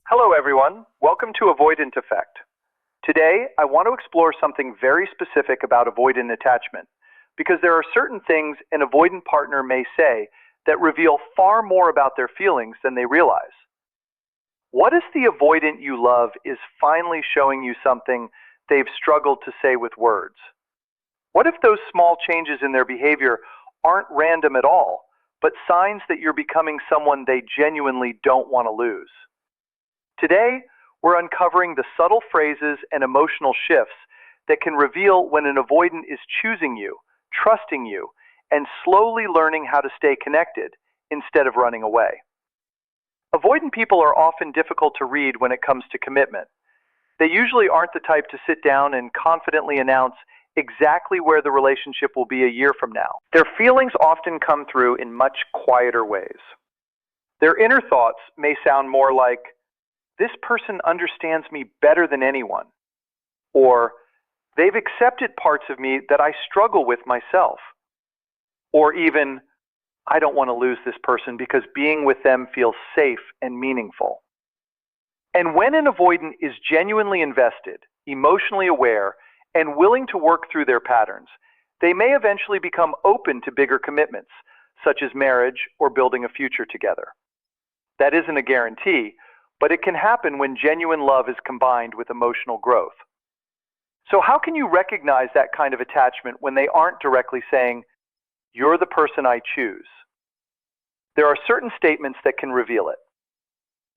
Hello everyone, welcome to Avoidant Effect. Today, I want to explore something very specific about avoidant attachment, because there are certain things an avoidant partner may say that reveal far more about their feelings than they realize. What if the avoidant you love is finally showing you something they've struggled to say with words? What if those small changes in their behavior aren't random at all, but signs that you're becoming someone they genuinely don't want to lose? Today, we're uncovering the subtle phrases and emotional shifts that can reveal when an avoidant is choosing you, trusting you, and slowly learning how to stay connected instead of running away. Avoidant people are often difficult to read when it comes to commitment. They usually aren't the type to sit down and confidently announce exactly where the relationship will be a year from now. Their feelings often come through in much quieter ways. Their inner thoughts may sound more like, "This person understands me better than anyone," or "They've accepted parts of me that I struggle with myself," or even, "I don't want to lose this person because being with them feels safe and meaningful." And when an avoidant is genuinely invested, emotionally aware, and willing to work through their patterns, they may eventually become open to bigger commitments, such as marriage or building a future together. That isn't a guarantee, but it can happen when genuine love is combined with emotional growth. So how can you recognize that kind of attachment when they aren't directly saying, "You're the person I choose"? There are certain statements that can reveal it.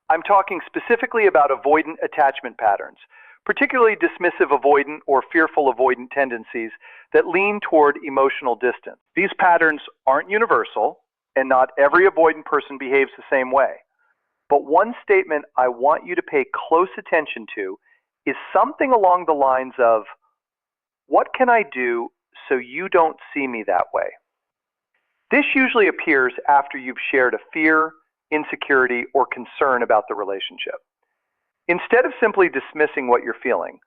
I'm talking specifically about avoidant attachment patterns, particularly dismissive avoidant or fearful avoidant tendencies that lean toward emotional distance. These patterns aren't universal, and not every avoidant person behaves the same way. But one statement I want you to pay close attention to is something along the lines of, "What can I do so you don't see me that way?" This usually appears after you've shared a fear, insecurity, or concern about the relationship. Instead of simply dismissing what you're feeling,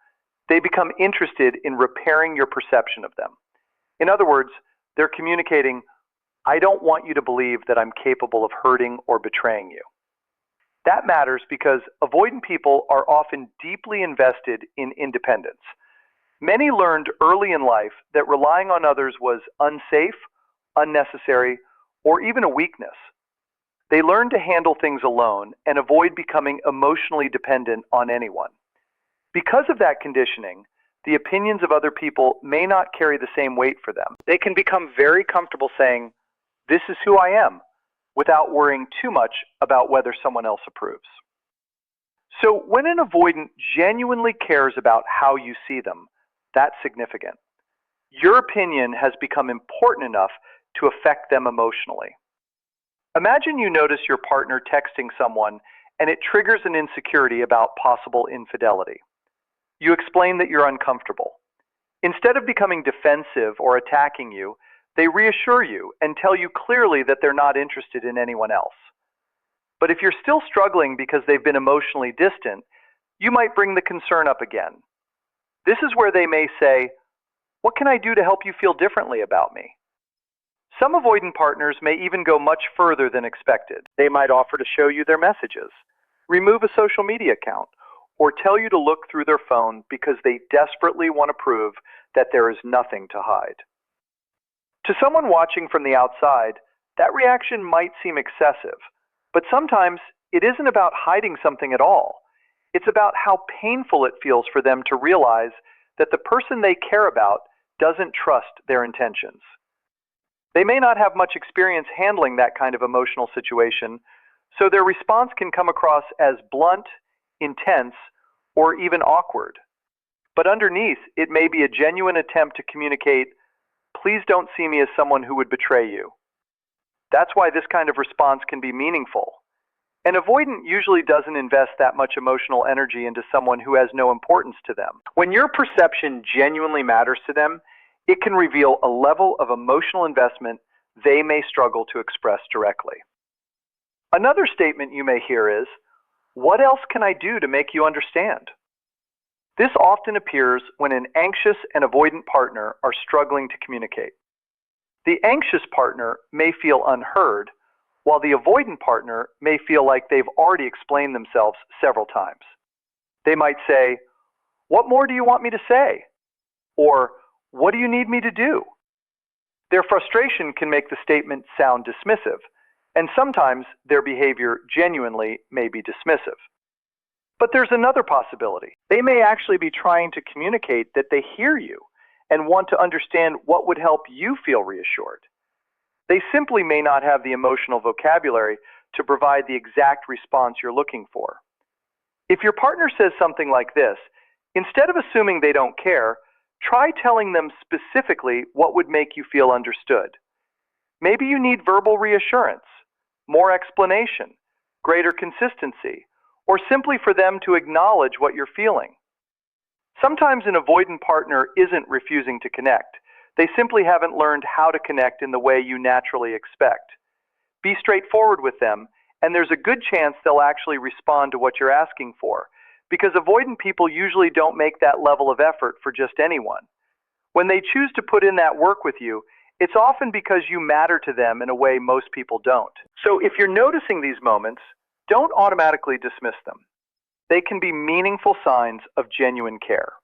they become interested in repairing your perception of them. In other words, they're communicating, "I don't want you to believe that I'm capable of hurting or betraying you." That matters because avoidant people are often deeply invested in independence. Many learned early in life that relying on others was unsafe, unnecessary, or even a weakness. They learned to handle things alone and avoid becoming emotionally dependent on anyone. Because of that conditioning, the opinions of other people may not carry the same weight for them. They can become very comfortable saying, "This is who I am," without worrying too much about whether someone else approves. So when an avoidant genuinely cares about how you see them, that's significant. Your opinion has become important enough to affect them emotionally. Imagine you notice your partner texting someone and it triggers an insecurity about possible infidelity. You explain that you're uncomfortable. Instead of becoming defensive or attacking you, they reassure you and tell you clearly that they're not interested in anyone else. But if you're still struggling because they've been emotionally distant, you might bring the concern up again. This is where they may say, "What can I do to help you feel differently about me?" Some avoidant partners may even go much further than expected. They might offer to show you their messages, remove a social media account, or tell you to look through their phone because they desperately want to prove that there is nothing to hide. To someone watching from the outside, that reaction might seem excessive, but sometimes it isn't about hiding something at all. It's about how painful it feels for them to realize that the person they care about doesn't trust their intentions. They may not have much experience handling that kind of emotional situation, so their response can come across as blunt, intense, or even awkward. But underneath, it may be a genuine attempt to communicate, "Please don't see me as someone who would betray you." That's why this kind of response can be meaningful. An avoidant usually doesn't invest that much emotional energy into someone who has no importance to them. When your perception genuinely matters to them, it can reveal a level of emotional investment they may struggle to express directly. Another statement you may hear is, "What else can I do to make you understand?" This often appears when an anxious and avoidant partner are struggling to communicate. The anxious partner may feel unheard, while the avoidant partner may feel like they've already explained themselves several times. They might say, "What more do you want me to say?" Or, "What do you need me to do?" Their frustration can make the statement sound dismissive, and sometimes their behavior genuinely may be dismissive. But there's another possibility. They may actually be trying to communicate that they hear you and want to understand what would help you feel reassured. They simply may not have the emotional vocabulary to provide the exact response you're looking for. If your partner says something like this, instead of assuming they don't care, try telling them specifically what would make you feel understood. Maybe you need verbal reassurance, more explanation, greater consistency, or simply for them to acknowledge what you're feeling. Sometimes an avoidant partner isn't refusing to connect. They simply haven't learned how to connect in the way you naturally expect. Be straightforward with them, and there's a good chance they'll actually respond to what you're asking for, because avoidant people usually don't make that level of effort for just anyone. When they choose to put in that work with you, it's often because you matter to them in a way most people don't. So if you're noticing these moments, don't automatically dismiss them. They can be meaningful signs of genuine care.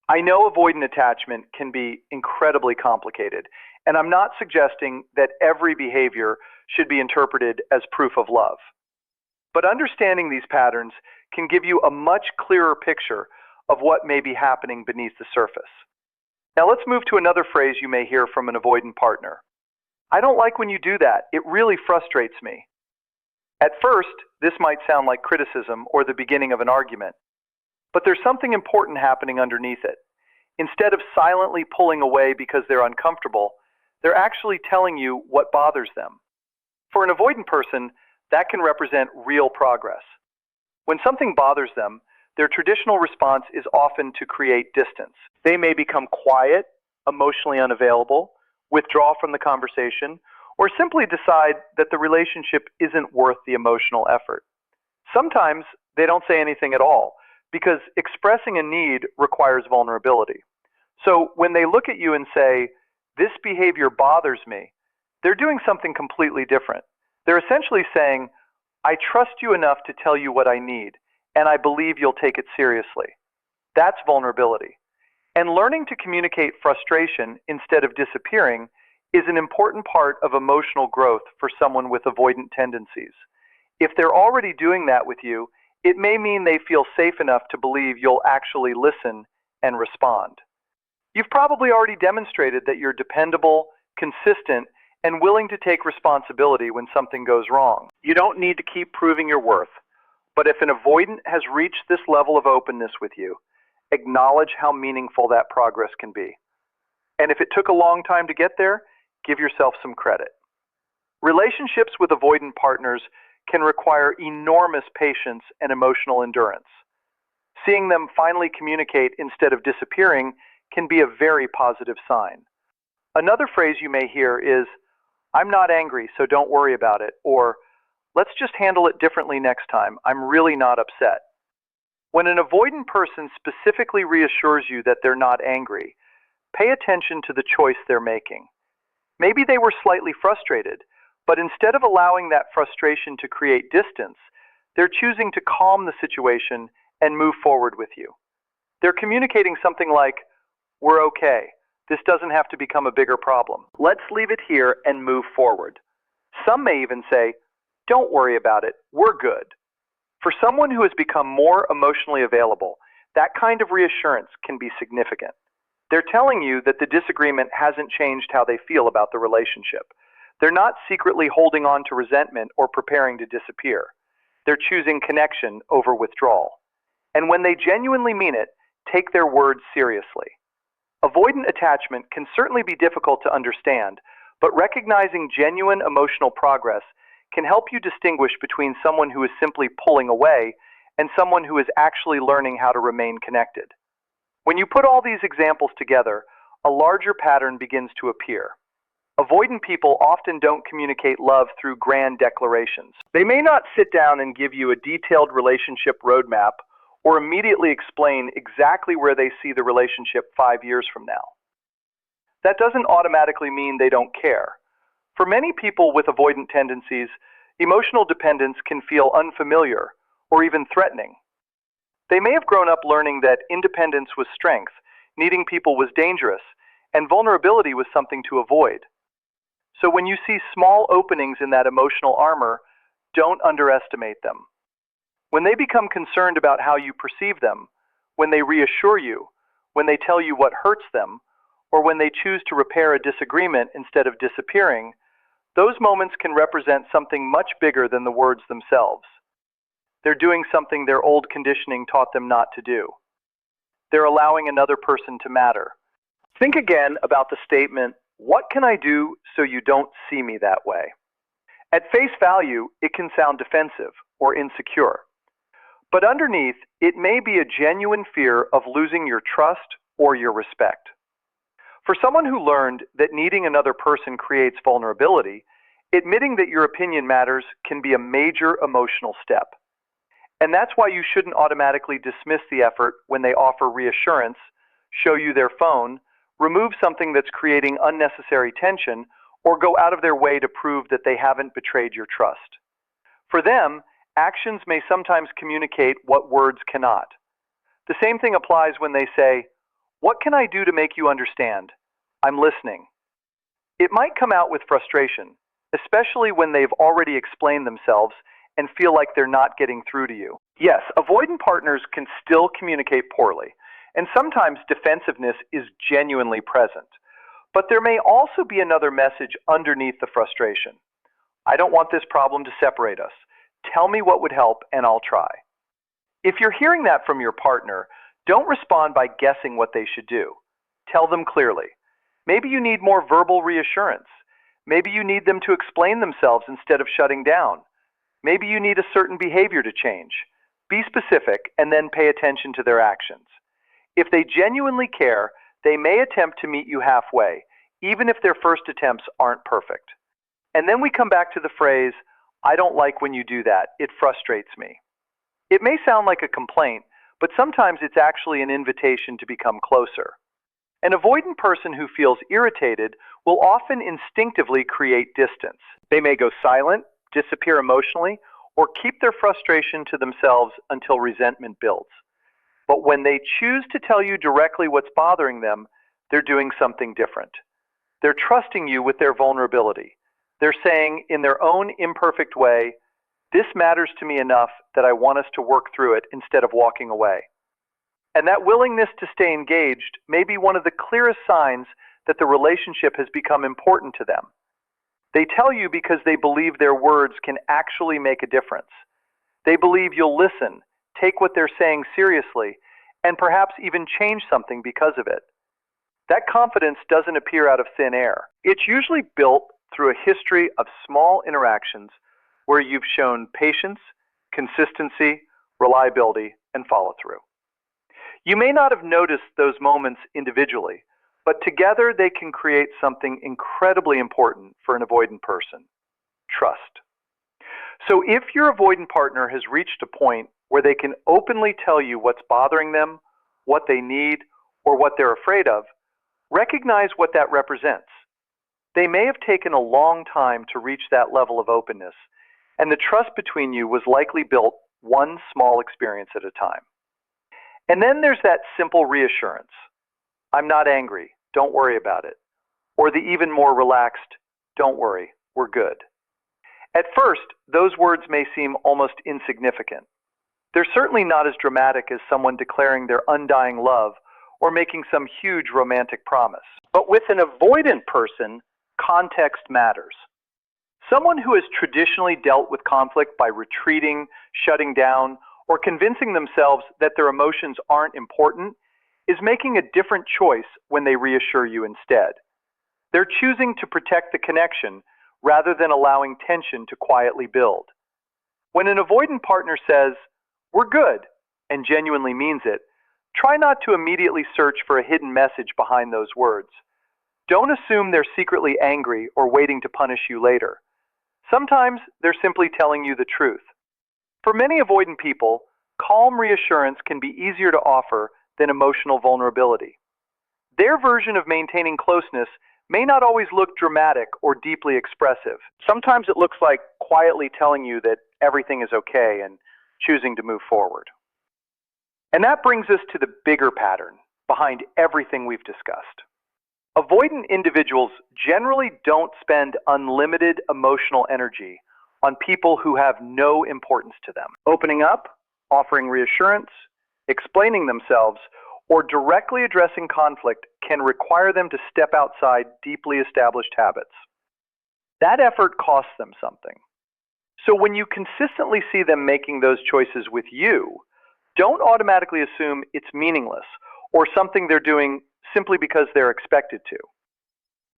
I know avoidant attachment can be incredibly complicated, and I'm not suggesting that every behavior should be interpreted as proof of love. But understanding these patterns can give you a much clearer picture of what may be happening beneath the surface. Now let's move to another phrase you may hear from an avoidant partner. "I don't like when you do that. It really frustrates me." At first, this might sound like criticism or the beginning of an argument, but there's something important happening underneath it. Instead of silently pulling away because they're uncomfortable, they're actually telling you what bothers them. For an avoidant person, that can represent real progress. When something bothers them, their traditional response is often to create distance. They may become quiet, emotionally unavailable, withdraw from the conversation, or simply decide that the relationship isn't worth the emotional effort. Sometimes they don't say anything at all, because expressing a need requires vulnerability. So when they look at you and say, "This behavior bothers me," they're doing something completely different. They're essentially saying, "I trust you enough to tell you what I need, and I believe you'll take it seriously." That's vulnerability. And learning to communicate frustration instead of disappearing is an important part of emotional growth for someone with avoidant tendencies. If they're already doing that with you, it may mean they feel safe enough to believe you'll actually listen and respond. You've probably already demonstrated that you're dependable, consistent, and willing to take responsibility when something goes wrong. You don't need to keep proving your worth. But if an avoidant has reached this level of openness with you, acknowledge how meaningful that progress can be. And if it took a long time to get there, give yourself some credit. Relationships with avoidant partners can require enormous patience and emotional endurance. Seeing them finally communicate instead of disappearing can be a very positive sign. Another phrase you may hear is, "I'm not angry, so don't worry about it," or "Let's just handle it differently next time. I'm really not upset." When an avoidant person specifically reassures you that they're not angry, pay attention to the choice they're making. Maybe they were slightly frustrated, but instead of allowing that frustration to create distance, they're choosing to calm the situation and move forward with you. They're communicating something like, "We're okay. This doesn't have to become a bigger problem. Let's leave it here and move forward." Some may even say, "Don't worry about it. We're good." For someone who has become more emotionally available, that kind of reassurance can be significant. They're telling you that the disagreement hasn't changed how they feel about the relationship. They're not secretly holding on to resentment or preparing to disappear. They're choosing connection over withdrawal. And when they genuinely mean it, take their words seriously. Avoidant attachment can certainly be difficult to understand, but recognizing genuine emotional progress can help you distinguish between someone who is simply pulling away and someone who is actually learning how to remain connected. When you put all these examples together, a larger pattern begins to appear. Avoidant people often don't communicate love through grand declarations. They may not sit down and give you a detailed relationship roadmap or immediately explain exactly where they see the relationship 5 years from now. That doesn't automatically mean they don't care. For many people with avoidant tendencies, emotional dependence can feel unfamiliar or even threatening. They may have grown up learning that independence was strength, needing people was dangerous, and vulnerability was something to avoid. So when you see small openings in that emotional armor, don't underestimate them. When they become concerned about how you perceive them, when they reassure you, when they tell you what hurts them, or when they choose to repair a disagreement instead of disappearing, those moments can represent something much bigger than the words themselves. They're doing something their old conditioning taught them not to do. They're allowing another person to matter. Think again about the statement, "What can I do so you don't see me that way?" At face value, it can sound defensive or insecure. But underneath, it may be a genuine fear of losing your trust or your respect. For someone who learned that needing another person creates vulnerability, admitting that your opinion matters can be a major emotional step. And that's why you shouldn't automatically dismiss the effort when they offer reassurance, show you their phone, remove something that's creating unnecessary tension, or go out of their way to prove that they haven't betrayed your trust. For them, actions may sometimes communicate what words cannot. The same thing applies when they say, "What can I do to make you understand? I'm listening." It might come out with frustration, especially when they've already explained themselves and feel like they're not getting through to you. Yes, avoidant partners can still communicate poorly, and sometimes defensiveness is genuinely present. But there may also be another message underneath the frustration. "I don't want this problem to separate us. Tell me what would help and I'll try." If you're hearing that from your partner, don't respond by guessing what they should do. Tell them clearly. Maybe you need more verbal reassurance. Maybe you need them to explain themselves instead of shutting down. Maybe you need a certain behavior to change. Be specific and then pay attention to their actions. If they genuinely care, they may attempt to meet you halfway, even if their first attempts aren't perfect. And then we come back to the phrase, "I don't like when you do that. It frustrates me." It may sound like a complaint, but sometimes it's actually an invitation to become closer. An avoidant person who feels irritated will often instinctively create distance. They may go silent, disappear emotionally, or keep their frustration to themselves until resentment builds. But when they choose to tell you directly what's bothering them, they're doing something different. They're trusting you with their vulnerability. They're saying in their own imperfect way, "This matters to me enough that I want us to work through it instead of walking away." And that willingness to stay engaged may be one of the clearest signs that the relationship has become important to them. They tell you because they believe their words can actually make a difference. They believe you'll listen, take what they're saying seriously, and perhaps even change something because of it. That confidence doesn't appear out of thin air. It's usually built through a history of small interactions where you've shown patience, consistency, reliability, and follow-through. You may not have noticed those moments individually, but together they can create something incredibly important for an avoidant person: trust. So if your avoidant partner has reached a point where they can openly tell you what's bothering them, what they need, or what they're afraid of, recognize what that represents. They may have taken a long time to reach that level of openness, and the trust between you was likely built one small experience at a time. And then there's that simple reassurance. "I'm not angry. Don't worry about it." Or the even more relaxed, "Don't worry. We're good." At first, those words may seem almost insignificant. They're certainly not as dramatic as someone declaring their undying love or making some huge romantic promise. But with an avoidant person, context matters. Someone who has traditionally dealt with conflict by retreating, shutting down, or convincing themselves that their emotions aren't important is making a different choice when they reassure you instead. They're choosing to protect the connection rather than allowing tension to quietly build. When an avoidant partner says, "We're good," and genuinely means it, try not to immediately search for a hidden message behind those words. Don't assume they're secretly angry or waiting to punish you later. Sometimes they're simply telling you the truth. For many avoidant people, calm reassurance can be easier to offer than emotional vulnerability. Their version of maintaining closeness may not always look dramatic or deeply expressive. Sometimes it looks like quietly telling you that everything is okay and choosing to move forward. And that brings us to the bigger pattern behind everything we've discussed. Avoidant individuals generally don't spend unlimited emotional energy on people who have no importance to them. Opening up, offering reassurance, explaining themselves, or directly addressing conflict can require them to step outside deeply established habits. That effort costs them something. So when you consistently see them making those choices with you, don't automatically assume it's meaningless or something they're doing simply because they're expected to.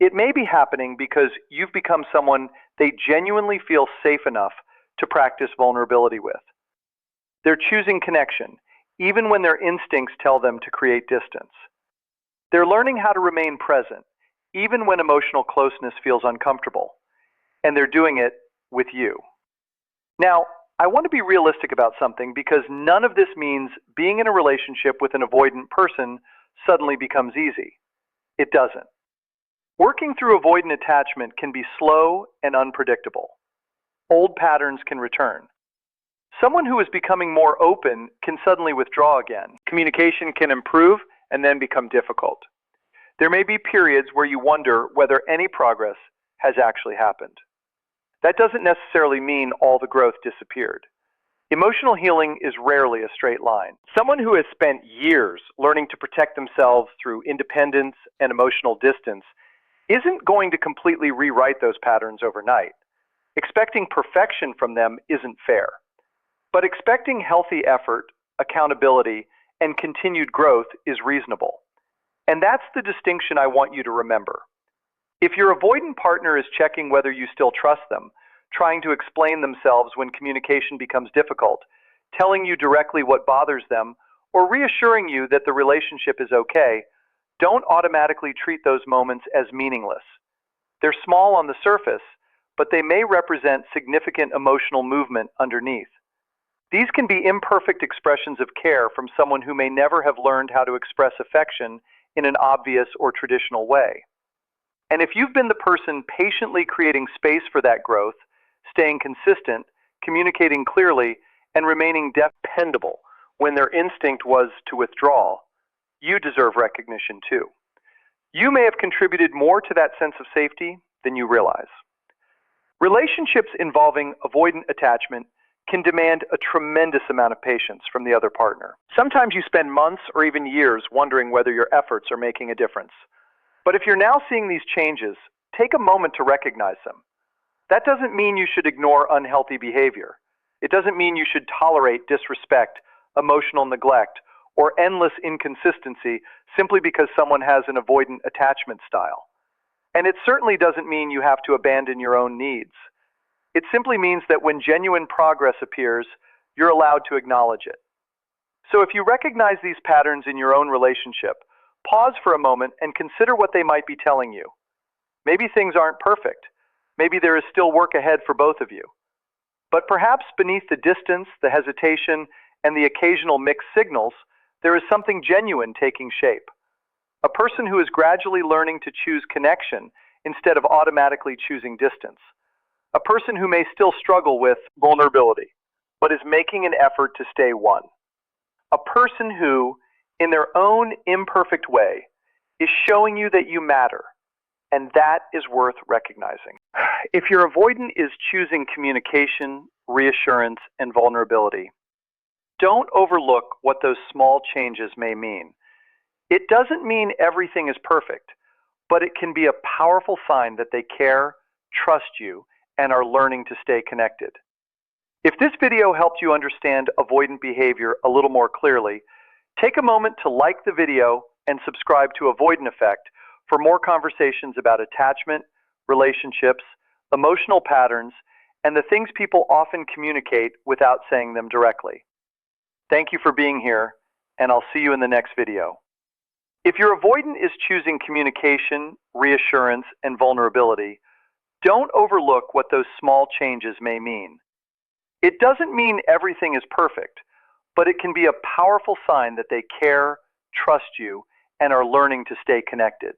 It may be happening because you've become someone they genuinely feel safe enough to practice vulnerability with. They're choosing connection, even when their instincts tell them to create distance. They're learning how to remain present, even when emotional closeness feels uncomfortable. And they're doing it with you. Now, I want to be realistic about something because none of this means being in a relationship with an avoidant person suddenly becomes easy. It doesn't. Working through avoidant attachment can be slow and unpredictable. Old patterns can return. Someone who is becoming more open can suddenly withdraw again. Communication can improve and then become difficult. There may be periods where you wonder whether any progress has actually happened. That doesn't necessarily mean all the growth disappeared. Emotional healing is rarely a straight line. Someone who has spent years learning to protect themselves through independence and emotional distance isn't going to completely rewrite those patterns overnight. Expecting perfection from them isn't fair. But expecting healthy effort, accountability, and continued growth is reasonable. And that's the distinction I want you to remember. If your avoidant partner is checking whether you still trust them, trying to explain themselves when communication becomes difficult, telling you directly what bothers them, or reassuring you that the relationship is okay, don't automatically treat those moments as meaningless. They're small on the surface, but they may represent significant emotional movement underneath. These can be imperfect expressions of care from someone who may never have learned how to express affection in an obvious or traditional way. And if you've been the person patiently creating space for that growth, staying consistent, communicating clearly, and remaining dependable when their instinct was to withdraw, you deserve recognition too. You may have contributed more to that sense of safety than you realize. Relationships involving avoidant attachment can demand a tremendous amount of patience from the other partner. Sometimes you spend months or even years wondering whether your efforts are making a difference. But if you're now seeing these changes, take a moment to recognize them. That doesn't mean you should ignore unhealthy behavior. It doesn't mean you should tolerate disrespect, emotional neglect, or endless inconsistency simply because someone has an avoidant attachment style. And it certainly doesn't mean you have to abandon your own needs. It simply means that when genuine progress appears, you're allowed to acknowledge it. So if you recognize these patterns in your own relationship, pause for a moment and consider what they might be telling you. Maybe things aren't perfect. Maybe there is still work ahead for both of you. But perhaps beneath the distance, the hesitation, and the occasional mixed signals, there is something genuine taking shape. A person who is gradually learning to choose connection instead of automatically choosing distance. A person who may still struggle with vulnerability, but is making an effort to stay one. A person who, in their own imperfect way, is showing you that you matter, and that is worth recognizing. If your avoidant is choosing communication, reassurance, and vulnerability, don't overlook what those small changes may mean. It doesn't mean everything is perfect, but it can be a powerful sign that they care, trust you, and are learning to stay connected. If this video helped you understand avoidant behavior a little more clearly, take a moment to like the video and subscribe to Avoidant Effect for more conversations about attachment, relationships, emotional patterns, and the things people often communicate without saying them directly. Thank you for being here, and I'll see you in the next video. If your avoidant is choosing communication, reassurance, and vulnerability, don't overlook what those small changes may mean. It doesn't mean everything is perfect, but it can be a powerful sign that they care, trust you, and are learning to stay connected.